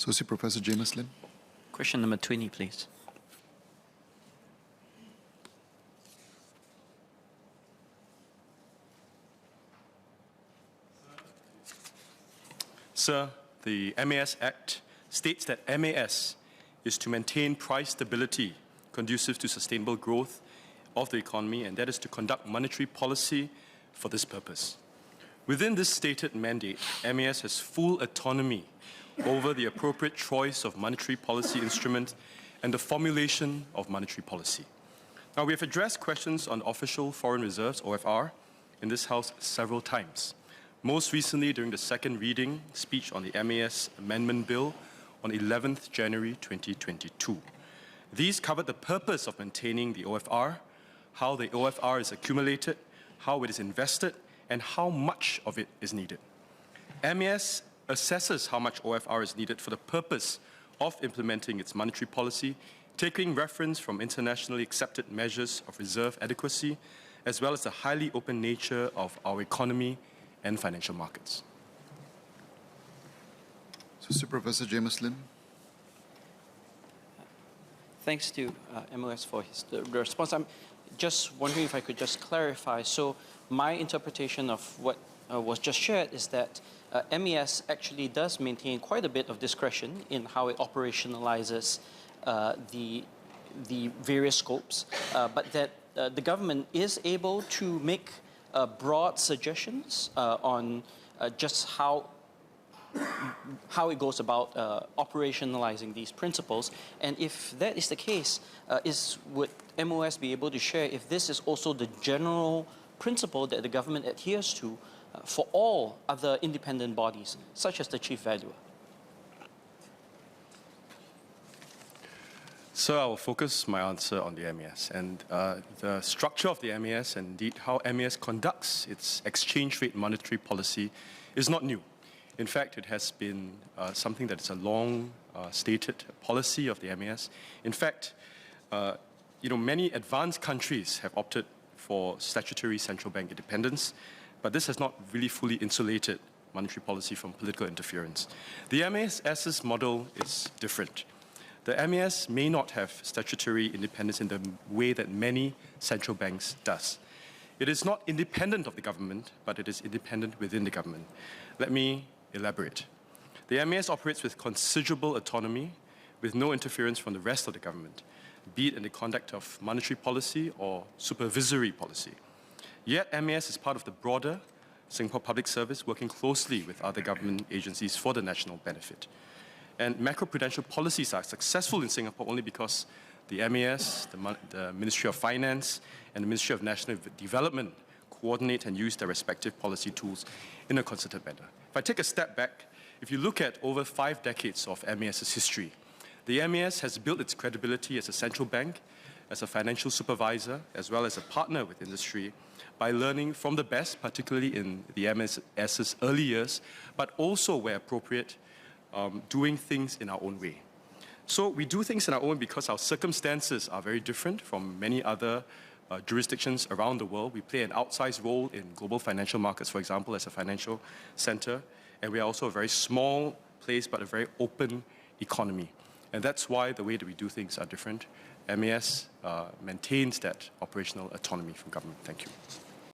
Associate Professor James Lim. Question number 20, please. Sir, the MAS Act states that MAS is to maintain price stability conducive to sustainable growth of the economy, and that is to conduct monetary policy for this purpose. Within this stated mandate, MAS has full autonomy over the appropriate choice of monetary policy instrument and the formulation of monetary policy. Now, we have addressed questions on official foreign reserves, OFR, in this House several times. Most recently during the second reading speech on the MAS Amendment Bill on 11th January 2022. These covered the purpose of maintaining the OFR, how the OFR is accumulated, how it is invested, and how much of it is needed. MAS assesses how much OFR is needed for the purpose of implementing its monetary policy, taking reference from internationally accepted measures of reserve adequacy, as well as the highly open nature of our economy and financial markets. Associate Professor James Lim. Thanks to MOS for the response. I'm just wondering if I could just clarify. So my interpretation of what was just shared is that MAS actually does maintain quite a bit of discretion in how it operationalizes the various scopes, but that the government is able to make broad suggestions on just how it goes about operationalizing these principles. And if that is the case, would MOS be able to share if this is also the general principle that the government adheres to for all other independent bodies, such as the Chief Valuer? So I will focus my answer on the MAS and the structure of the MAS and indeed how MAS conducts its exchange rate monetary policy is not new. In fact, it has been something that is a long stated policy of the MAS. In fact, many advanced countries have opted for statutory central bank independence, but this has not really fully insulated monetary policy from political interference. The MAS's model is different. The MAS may not have statutory independence in the way that many central banks does. It is not independent of the government, but it is independent within the government. Let me elaborate. The MAS operates with considerable autonomy, with no interference from the rest of the government, be it in the conduct of monetary policy or supervisory policy. Yet MAS is part of the broader Singapore Public Service, working closely with other government agencies for the national benefit. And macroprudential policies are successful in Singapore only because the MAS, the Ministry of Finance, and the Ministry of National Development coordinate and use their respective policy tools in a concerted manner. If I take a step back, if you look at over 5 decades of MAS's history, the MAS has built its credibility as a central bank, as a financial supervisor, as well as a partner with industry by learning from the best, particularly in the MAS's early years, but also where appropriate, doing things in our own way. So we do things in our own because our circumstances are very different from many other jurisdictions around the world. We play an outsized role in global financial markets, for example, as a financial center. And we are also a very small place, but a very open economy. And that's why the way that we do things are different. MAS maintains that operational autonomy from government. Thank you.